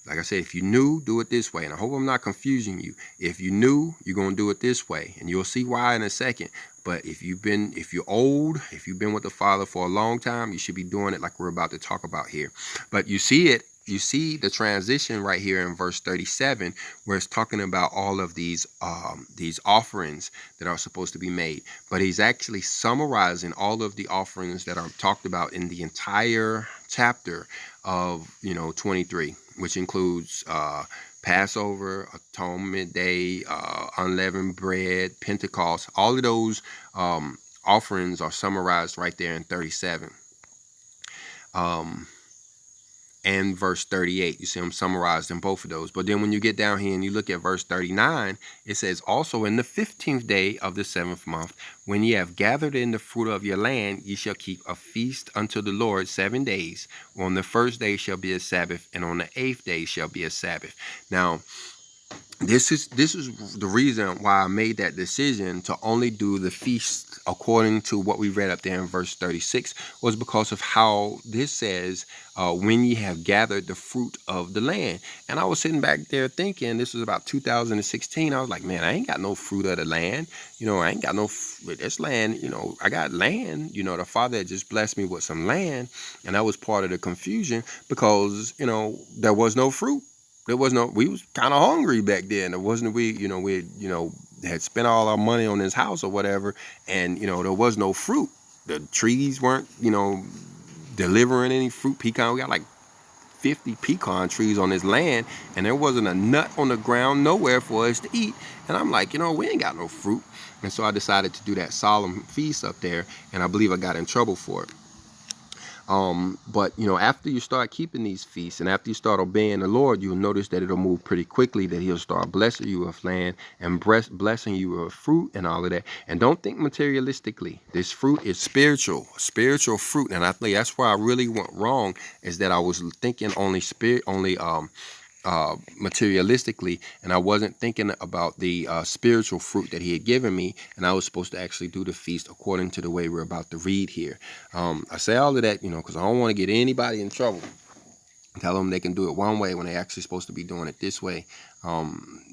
Like I said, if you knew, do it this way. And I hope I'm not confusing you. If you knew, you're gonna do it this way, and you'll see why in a second. But if you're old, if you've been with the Father for a long time, you should be doing it like we're about to talk about here. But you see the transition right here in verse 37, where it's talking about all of these offerings that are supposed to be made. But he's actually summarizing all of the offerings that are talked about in the entire chapter of 23, which includes Passover, Atonement Day, unleavened bread, Pentecost. All of those offerings are summarized right there in 37. And verse 38. You see them summarized in both of those. But then when you get down here and you look at verse 39, it says, also in the 15th day of the 7th month, when ye have gathered in the fruit of your land, ye shall keep a feast unto the Lord 7 days. On the first day shall be a Sabbath, and on the 8th day shall be a Sabbath. Now, this is the reason why I made that decision to only do the feast according to what we read up there in verse 36, was because of how this says, when ye have gathered the fruit of the land. And I was sitting back there thinking, this was about 2016. I was like, man, I ain't got no fruit of the land. I ain't got no this land. I got land. The Father had just blessed me with some land, and that was part of the confusion because there was no fruit. We was kind of hungry back then. We had spent all our money on this house or whatever, and there was no fruit. The trees weren't delivering any fruit. Pecan, we got like 50 pecan trees on this land, and there wasn't a nut on the ground nowhere for us to eat. And I'm like, we ain't got no fruit. And so I decided to do that solemn feast up there, and I believe I got in trouble for it. But after you start keeping these feasts and after you start obeying the Lord, you'll notice that it'll move pretty quickly, that he'll start blessing you with land and blessing you with fruit and all of that. And don't think materialistically. This fruit is spiritual fruit. And I think that's where I really went wrong, is that I was thinking only materialistically, and I wasn't thinking about the spiritual fruit that he had given me, and I was supposed to actually do the feast according to the way we're about to read here. I say all of that, because I don't want to get anybody in trouble. Tell them they can do it one way when they're actually supposed to be doing it this way.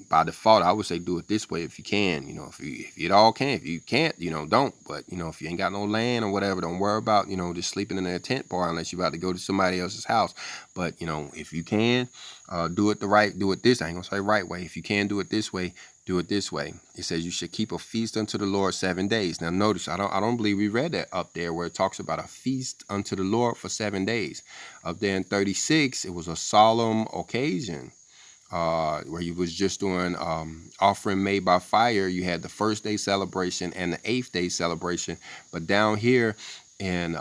By default, I would say do it this way if you can. If you all can. If you can't, don't. But if you ain't got no land or whatever, don't worry about just sleeping in a tent bar unless you're about to go to somebody else's house. But if you can, do it this. I ain't gonna say right way. If you can do it this way, do it this way. It says you should keep a feast unto the Lord 7 days. Now notice, I don't believe we read that up there where it talks about a feast unto the Lord for 7 days. Up there in 36, it was a solemn occasion where you was just doing offering made by fire. You had the first day celebration and the 8th day celebration. But down here in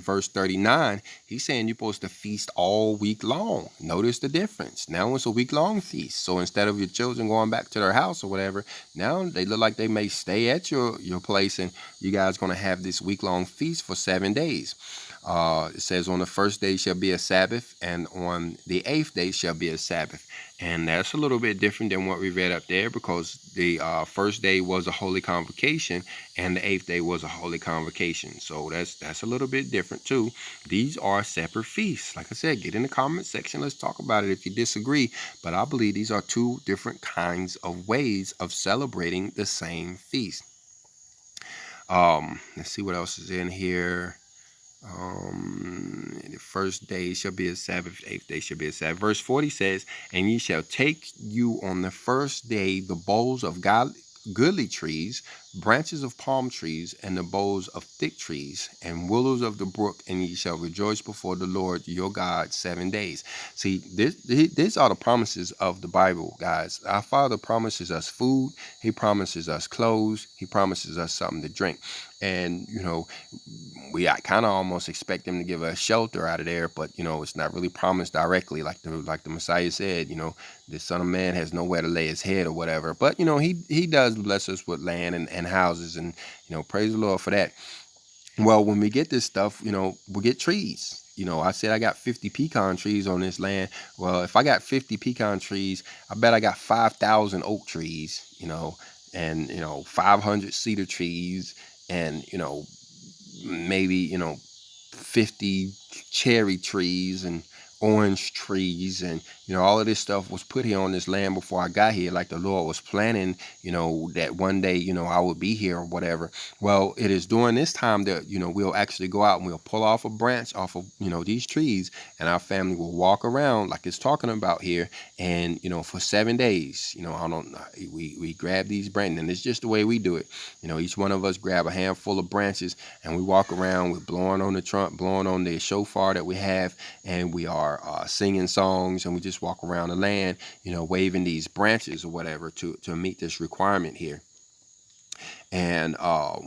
verse 39, he's saying you're supposed to feast all week long. Notice the difference. Now it's a week-long feast. So instead of your children going back to their house or whatever, now they look like they may stay at your place, and you guys going to have this week-long feast for 7 days. It says on the first day shall be a Sabbath, and on the 8th day shall be a Sabbath. And that's a little bit different than what we read up there, because the first day was a holy convocation and the 8th day was a holy convocation. So that's a little bit different too. These are separate feasts. Like I said, get in the comment section. Let's talk about it if you disagree. But I believe these are two different kinds of ways of celebrating the same feast. Let's see what else is in here. The first day shall be a Sabbath, 8th day shall be a Sabbath. Verse 40 says, and ye shall take you on the first day the boughs of goodly trees, branches of palm trees and the boughs of thick trees and willows of the brook, and ye shall rejoice before the Lord your God 7 days. See, these are the promises of the Bible, guys. Our Father promises us food. He promises us clothes. He promises us something to drink. And, I kind of almost expect him to give us shelter out of there, but it's not really promised directly, like the Messiah said. The Son of Man has nowhere to lay his head or whatever. But he does bless us with land and houses, and praise the Lord for that. Well, when we get this stuff, we get trees. I said I got 50 pecan trees on this land. Well, if I got 50 pecan trees, I bet I got 5,000 oak trees, and 500 cedar trees, and maybe 50 cherry trees and orange trees, and all of this stuff was put here on this land before I got here, like the Lord was planning, that one day I would be here or whatever. Well, it is during this time that we'll actually go out and we'll pull off a branch off of these trees, and our family will walk around like it's talking about here, and for 7 days, I don't know, we grab these branches, and it's just the way we do it. Each one of us grab a handful of branches, and we walk around with blowing on the trunk, blowing on the shofar that we have, and we are singing songs, and we just walk around the land, waving these branches or whatever to meet this requirement here. And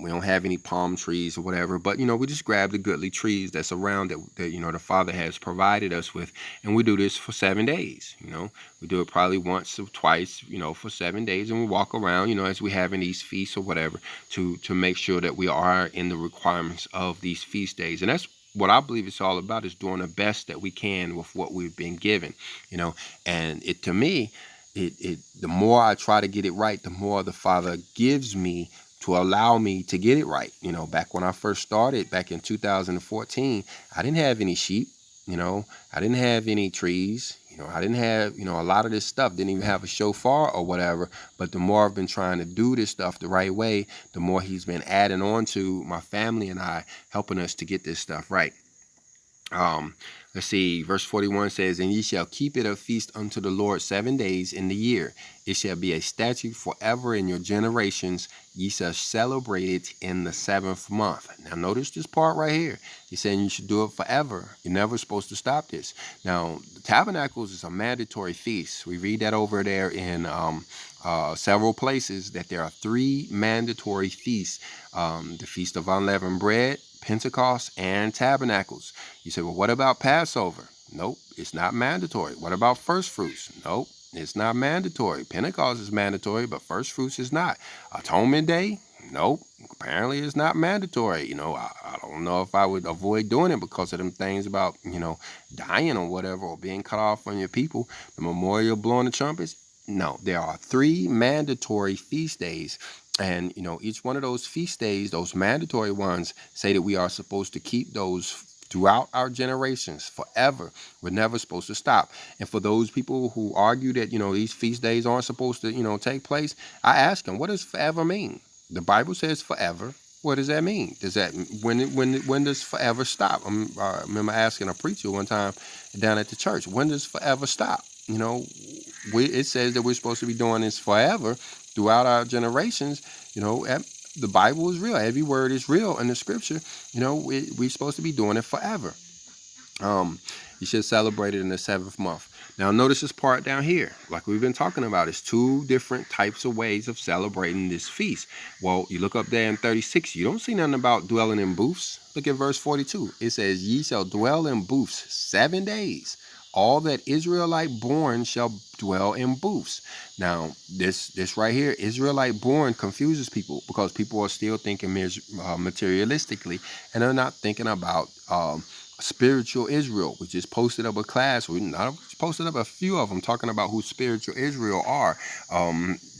we don't have any palm trees or whatever, but we just grab the goodly trees that's around that the Father has provided us with, and we do this for 7 days. We do it probably once or twice, for 7 days, and we walk around, as we have in these feasts or whatever, to make sure that we are in the requirements of these feast days. And that's what I believe it's all about, is doing the best that we can with what we've been given, and to me, the more I try to get it right, the more the Father gives me to allow me to get it right. Back when I first started back in 2014, I didn't have any sheep, I didn't have any trees, I didn't have, a lot of this stuff, didn't even have a shofar or whatever. But the more I've been trying to do this stuff the right way, the more he's been adding on to my family and I, helping us to get this stuff right. Let's see, verse 41 says, and ye shall keep it a feast unto the Lord 7 days in the year. It shall be a statute forever in your generations. Ye shall celebrate it in the 7th month. Now notice this part right here. He's saying you should do it forever. You're never supposed to stop this. Now, the Tabernacles is a mandatory feast. We read that over there in several places, that there are 3 mandatory feasts. The Feast of Unleavened Bread, Pentecost, and Tabernacles. You say, well, what about Passover? Nope, it's not mandatory. What about first fruits? Nope, it's not mandatory. Pentecost is mandatory, but first fruits is not. Atonement Day? Nope, apparently it's not mandatory. I don't know if I would avoid doing it because of them things about, dying or whatever, or being cut off from your people. The memorial, blowing the trumpets? No, there are 3 mandatory feast days. And, each one of those feast days, those mandatory ones, say that we are supposed to keep those throughout our generations forever. We're never supposed to stop. And for those people who argue that, these feast days aren't supposed to, take place, I ask them, what does forever mean? The Bible says forever. What does that mean? Does that when does forever stop? I remember asking a preacher one time down at the church, when does forever stop? It says that we're supposed to be doing this forever throughout our generations. The Bible is real. Every word is real in the scripture. We're supposed to be doing it forever. You should celebrate it in the 7th month. Now notice this part down here, like we've been talking about. It's 2 different types of ways of celebrating this feast. Well, you look up there in 36, you don't see nothing about dwelling in booths. Look at verse 42. It says, ye shall dwell in booths 7 days. All that Israelite born shall dwell in booths. Now, this right here, Israelite born, confuses people, because people are still thinking materialistically, and they're not thinking about spiritual Israel. We just posted up a class. We not posted up a few of them talking about who spiritual Israel are.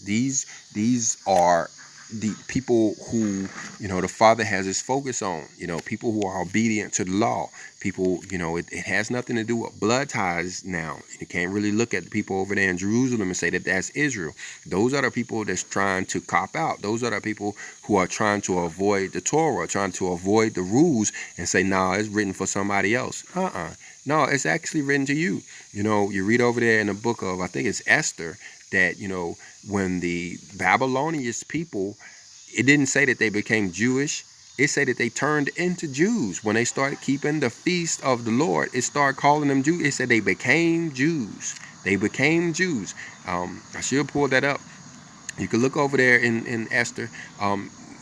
These are the people who the Father has his focus on. People who are obedient to the law. People, it has nothing to do with blood ties now. You can't really look at the people over there in Jerusalem and say that that's Israel. Those are the people that's trying to cop out. Those are the people who are trying to avoid the Torah, trying to avoid the rules, and say, nah, it's written for somebody else. No, it's actually written to you. You read over there in the book of, I think it's Esther, that when the Babylonian people it didn't say that they became Jewish. It said that they turned into Jews. When they started keeping the feast of the Lord, it started calling them Jews. It said they became Jews. They became Jews. I should pull that up. You can look over there in Esther.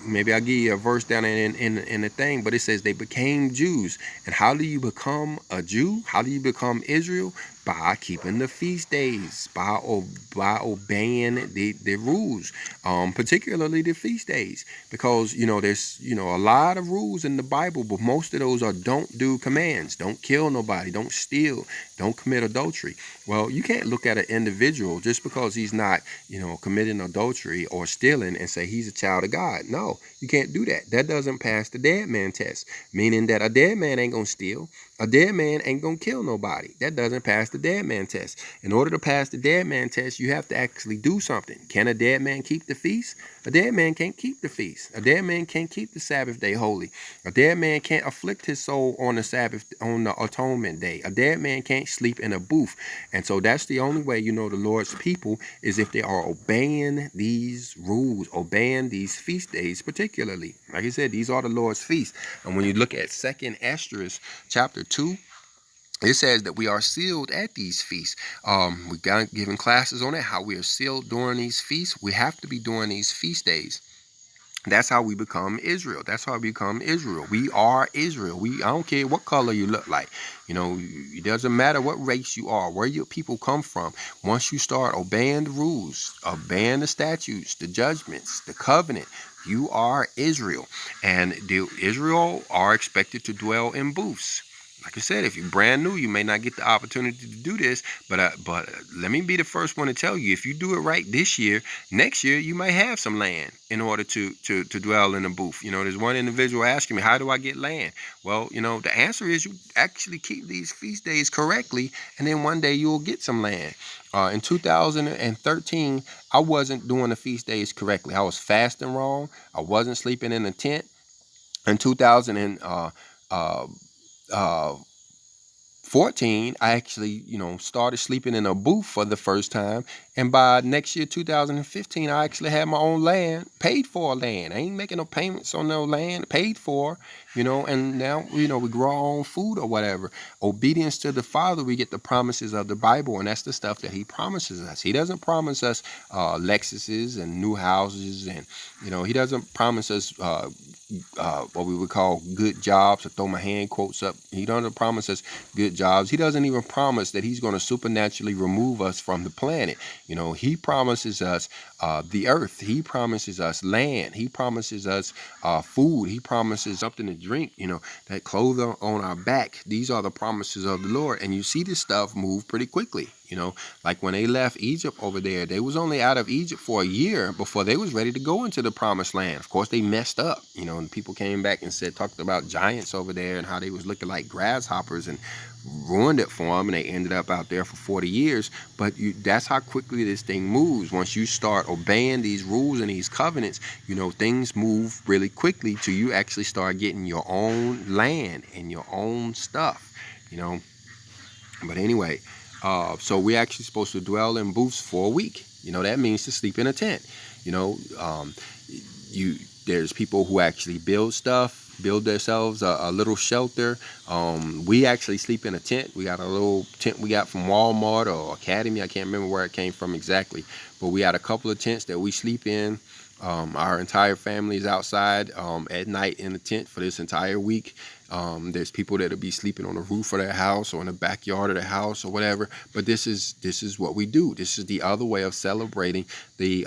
Maybe I'll give you a verse down in the thing, but it says they became Jews. And how do you become a Jew? How do you become Israel? By keeping the feast days, by obeying the rules, particularly the feast days. Because, there's, a lot of rules in the Bible, but most of those are don't do commands. Don't kill nobody. Don't steal. Don't commit adultery. Well, you can't look at an individual just because he's not, committing adultery or stealing and say he's a child of God. No, you can't do that. That doesn't pass the dead man test, meaning that a dead man ain't going to steal. A dead man ain't going to kill nobody. That doesn't pass the dead man test. In order to pass the dead man test, you have to actually do something. Can a dead man keep the feast? A dead man can't keep the feast. A dead man can't keep the Sabbath day holy. A dead man can't afflict his soul on the Sabbath, on the Atonement day. A dead man can't sleep in a booth. And so that's the only way you know the Lord's people is if they are obeying these rules, obeying these feast days particularly. Like I said, these are the Lord's feasts. And when you look at 2nd Esther chapter 2, it says that we are sealed at these feasts. We got given classes on it, how we are sealed during these feasts. We have to be during these feast days. That's how we become Israel. That's how we become Israel. We are Israel. I don't care what color you look like. It doesn't matter what race you are, where your people come from. Once you start obeying the rules, obeying the statutes, the judgments, the covenant, you are Israel. And the Israel are expected to dwell in booths. Like I said, if you're brand new, you may not get the opportunity to do this, but let me be the first one to tell you, if you do it right this year, next year you might have some land in order to dwell in a booth. There's one individual asking me, how do I get land? Well, the answer is you actually keep these feast days correctly, and then one day you'll get some land. In 2013, I wasn't doing the feast days correctly. I was fasting wrong. I wasn't sleeping in a tent. In 2014, I actually, started sleeping in a booth for the first time. And by next year, 2015, I actually had my own land, paid for land. I ain't making no payments on no land, paid for, and now, we grow our own food or whatever. Obedience to the Father, we get the promises of the Bible, and that's the stuff that he promises us. He doesn't promise us Lexuses and new houses, and, he doesn't promise us what we would call good jobs, or throw my hand quotes up. He doesn't promise us good jobs. He doesn't even promise that he's going to supernaturally remove us from the planet. He promises us the earth. He promises us land. He promises us food. He promises something to drink, that clothing on our back. These are the promises of the Lord. And you see this stuff move pretty quickly. Like when they left Egypt over there, they was only out of Egypt for a year before they was ready to go into the promised land. Of course, they messed up, and people came back and talked about giants over there and how they was looking like grasshoppers and ruined it for them. And they ended up out there for 40 years. But that's how quickly this thing moves. Once you start obeying these rules and these covenants, things move really quickly till you actually start getting your own land and your own stuff, But anyway, so we're actually supposed to dwell in booths for a week. That means to sleep in a tent. There's people who actually build themselves a little shelter. We actually sleep in a tent. We got a little tent we got from Walmart or Academy. I can't remember where it came from exactly, but we had a couple of tents that we sleep in. Our entire family is outside at night in the tent for this entire week. There's people that'll be sleeping on the roof of their house or in the backyard of their house or whatever. But this is what we do. This is the other way of celebrating the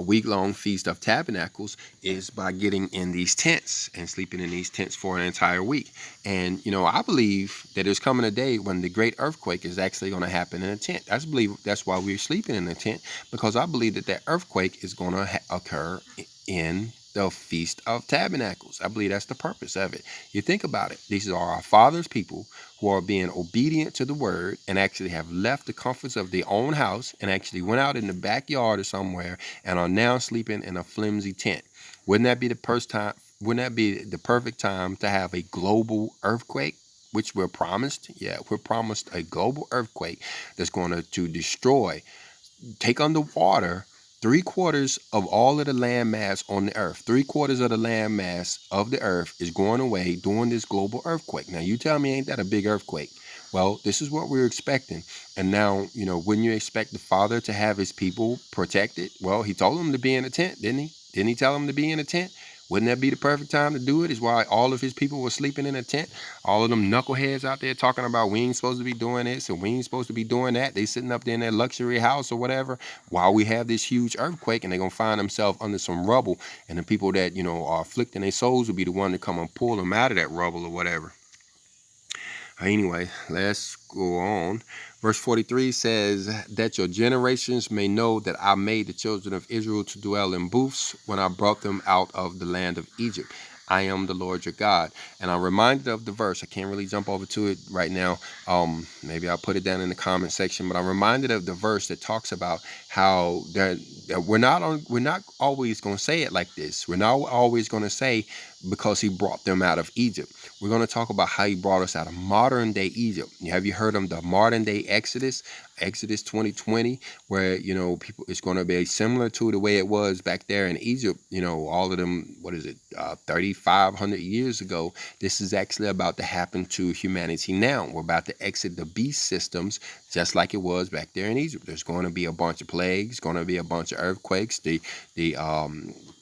week-long Feast of Tabernacles, is by getting in these tents and sleeping in these tents for an entire week. And, I believe that there's coming a day when the great earthquake is actually going to happen in a tent. That's why we're sleeping in a tent, because I believe that earthquake is going to occur in the Feast of Tabernacles. I believe that's the purpose of it. You think about it. These are our Father's people who are being obedient to the word and actually have left the comforts of their own house and actually went out in the backyard or somewhere and are now sleeping in a flimsy tent. Wouldn't that be the first time? Wouldn't that be the perfect time to have a global earthquake, which we're promised? Yeah, we're promised a global earthquake that's going to destroy, take underwater 3/4 of all of the land mass on the earth, 3/4 of the land mass of the earth is going away during this global earthquake. Now, you tell me, ain't that a big earthquake? Well, this is what we're expecting. And now, wouldn't you expect the Father to have his people protected? Well, he told them to be in a tent, didn't he? Didn't he tell them to be in a tent? Wouldn't that be the perfect time to do it? Is why all of his people were sleeping in a tent. All of them knuckleheads out there talking about we ain't supposed to be doing this and we ain't supposed to be doing that. They sitting up there in their luxury house or whatever while we have this huge earthquake, and they're going to find themselves under some rubble. And the people that, are afflicting their souls will be the one to come and pull them out of that rubble or whatever. Anyway, let's go on. Verse 43 says, that your generations may know that I made the children of Israel to dwell in booths when I brought them out of the land of Egypt. I am the Lord your God. And I'm reminded of the verse. I can't really jump over to it right now. Maybe I'll put it down in the comment section. But I'm reminded of the verse that talks about how that we're not always going to say it like this. We're not always going to say because he brought them out of Egypt. We're going to talk about how he brought us out of modern day Egypt. Have you heard of the modern day Exodus? Exodus 2020, where people, it's going to be similar to the way it was back there in Egypt. All of them, 3,500 years ago. This is actually about to happen to humanity now. We're about to exit the beast systems just like it was back there in Egypt. There's going to be a bunch of plagues, going to be a bunch of earthquakes. The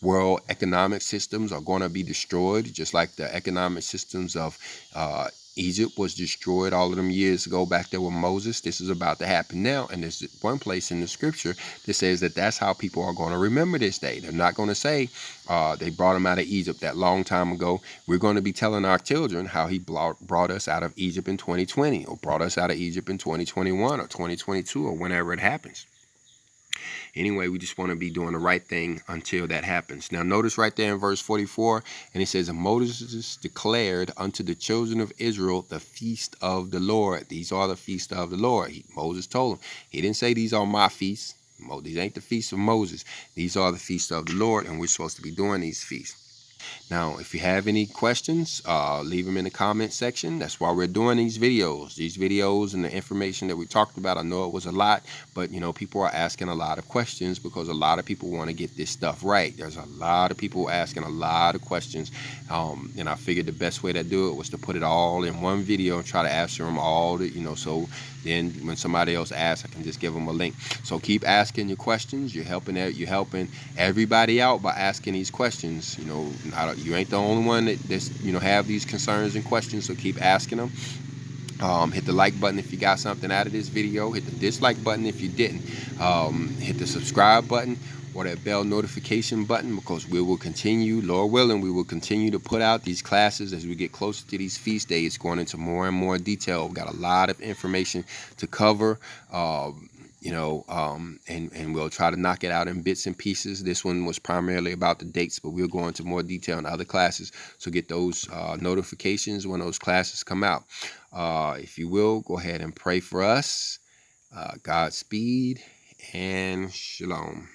world economic systems are going to be destroyed, just like the economic systems of Egypt was destroyed all of them years ago back there with Moses. This is about to happen now. And there's one place in the scripture that says that that's how people are going to remember this day. They're not going to say they brought them out of Egypt that long time ago. We're going to be telling our children how he brought us out of Egypt in 2020, or brought us out of Egypt in 2021 or 2022, or whenever it happens. Anyway, we just want to be doing the right thing until that happens. Now, notice right there in verse 44, and he says, and Moses declared unto the children of Israel the feast of the Lord. These are the feast of the Lord. Moses told them. He didn't say these are my feasts. These ain't the feasts of Moses. These are the feasts of the Lord, and we're supposed to be doing these feasts. Now, if you have any questions, leave them in the comment section. That's why we're doing these videos. These videos and the information that we talked about, I know it was a lot, but, people are asking a lot of questions because a lot of people want to get this stuff right. There's a lot of people asking a lot of questions, and I figured the best way to do it was to put it all in one video and try to answer them all, so then when somebody else asks, I can just give them a link. So keep asking your questions. You're helping everybody out by asking these questions. You ain't the only one that's have these concerns and questions, so keep asking them. Hit the like button if you got something out of this video. Hit the dislike button if you didn't. Hit the subscribe button or that bell notification button, because we will continue, Lord willing, we will continue to put out these classes as we get closer to these feast days, going into more and more detail. We've got a lot of information to cover. And we'll try to knock it out in bits and pieces. This one was primarily about the dates, but we'll go into more detail in other classes. So get those notifications when those classes come out. If you will, go ahead and pray for us. Godspeed and shalom.